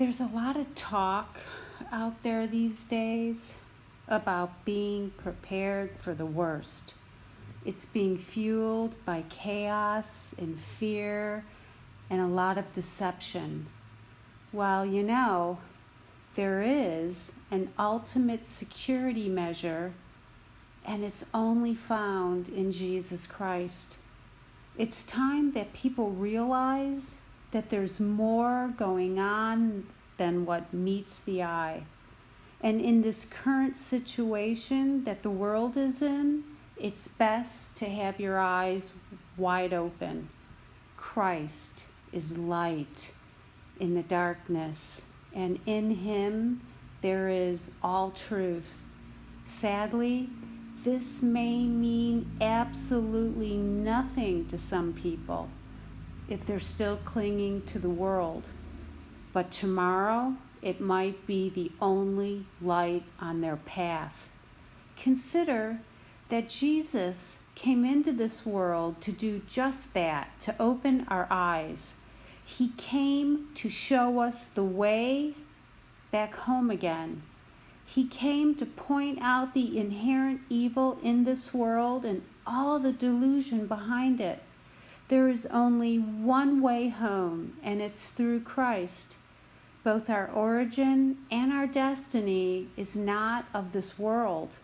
There's a lot of talk out there these days about being prepared for the worst. It's being fueled by chaos and fear and a lot of deception. While there is an ultimate security measure, and it's only found in Jesus Christ. It's time that people realize that there's more going on than what meets the eye. And in this current situation that the world is in, it's best to have your eyes wide open. Christ is light in the darkness, and in him there is all truth. Sadly, this may mean absolutely nothing to some people if they're still clinging to the world. But tomorrow, it might be the only light on their path. Consider that Jesus came into this world to do just that, to open our eyes. He came to show us the way back home again. He came to point out the inherent evil in this world and all the delusion behind it. There is only one way home, and it's through Christ. Both our origin and our destiny is not of this world.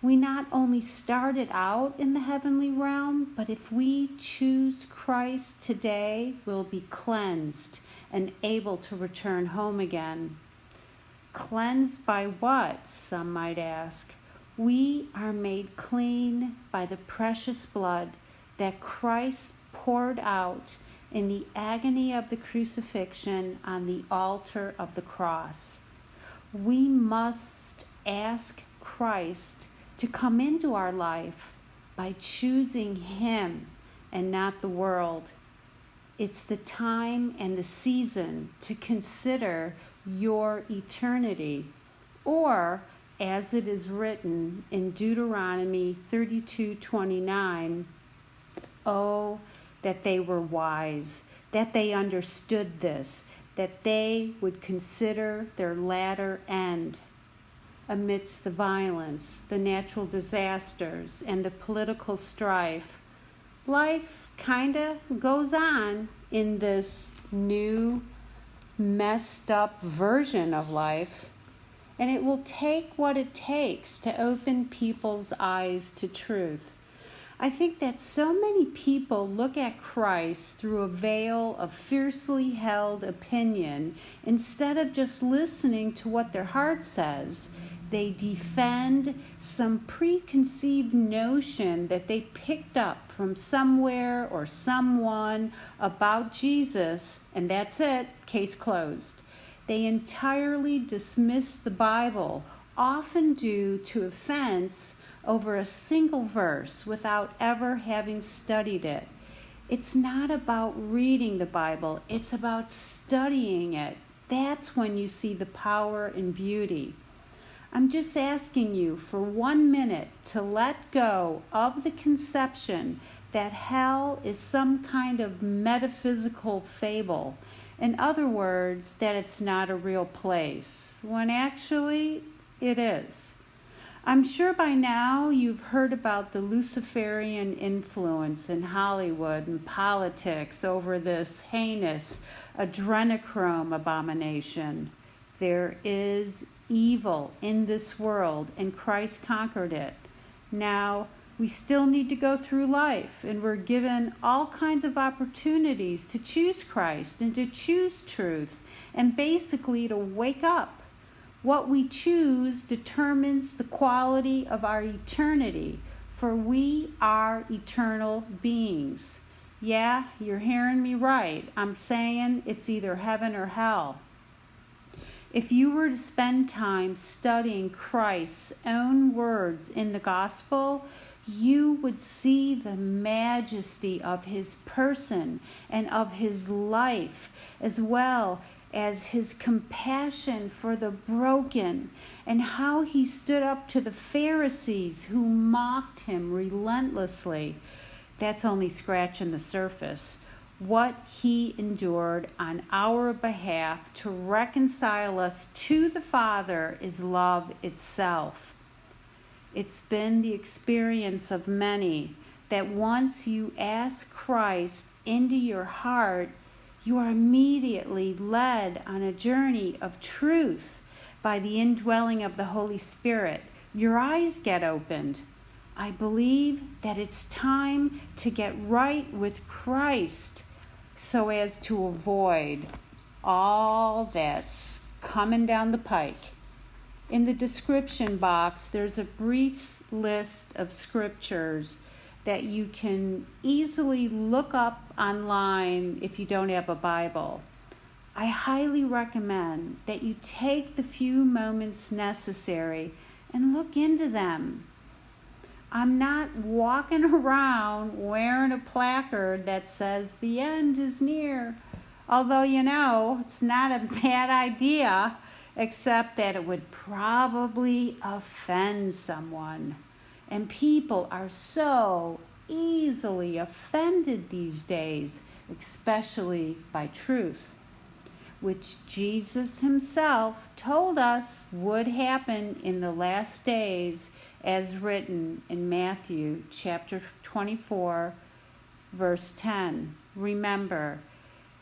We not only started out in the heavenly realm, but if we choose Christ today, we'll be cleansed and able to return home again. Cleansed by what, some might ask? We are made clean by the precious blood that Christ poured out in the agony of the crucifixion on the altar of the cross. We must ask Christ to come into our life by choosing him and not the world. It's the time and the season to consider your eternity, or as it is written in Deuteronomy 32:29, "Oh, that they were wise, that they understood this, that they would consider their latter end." Amidst the violence, the natural disasters, and the political strife, life kinda goes on in this new, messed up version of life. And it will take what it takes to open people's eyes to truth. I think that so many people look at Christ through a veil of fiercely held opinion instead of just listening to what their heart says. They defend some preconceived notion that they picked up from somewhere or someone about Jesus, and that's it, case closed. They entirely dismiss the Bible, often due to offense over a single verse without ever having studied it. It's not about reading the Bible, it's about studying it. That's when you see the power and beauty. I'm just asking you for 1 minute to let go of the conception that hell is some kind of metaphysical fable. In other words, that it's not a real place, when actually it is. I'm sure by now you've heard about the Luciferian influence in Hollywood and politics over this heinous adrenochrome abomination. There is evil in this world, and Christ conquered it. Now, we still need to go through life, and we're given all kinds of opportunities to choose Christ and to choose truth, and basically to wake up. What we choose determines the quality of our eternity, for we are eternal beings. Yeah, you're hearing me right. I'm saying it's either heaven or hell. If you were to spend time studying Christ's own words in the gospel, you would see the majesty of his person and of his life, as well as his compassion for the broken, and how he stood up to the Pharisees who mocked him relentlessly. That's only scratching the surface. what he endured on our behalf to reconcile us to the Father is love itself. It's been the experience of many that once you ask Christ into your heart, you are immediately led on a journey of truth by the indwelling of the Holy Spirit. Your eyes get opened. I believe that it's time to get right with Christ so as to avoid all that's coming down the pike. In the description box, there's a brief list of scriptures that you can easily look up online if you don't have a Bible. I highly recommend that you take the few moments necessary and look into them. I'm not walking around wearing a placard that says the end is near. Although, it's not a bad idea, except that it would probably offend someone. And people are so easily offended these days, especially by truth, which Jesus himself told us would happen in the last days, as written in Matthew chapter 24, verse 10. Remember,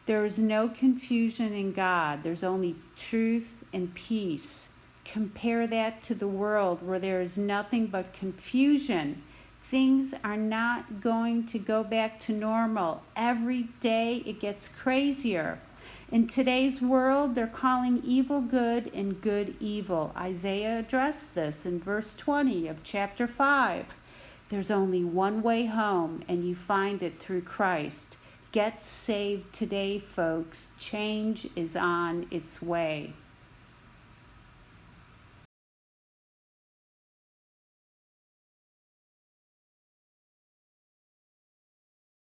there is no confusion in God. There's only truth and peace. Compare that to the world where there is nothing but confusion. Things are not going to go back to normal. Every day it gets crazier. In today's world, they're calling evil good and good evil. Isaiah addressed this in verse 20 of chapter 5. There's only one way home, and you find it through Christ. Get saved today, folks. Change is on its way.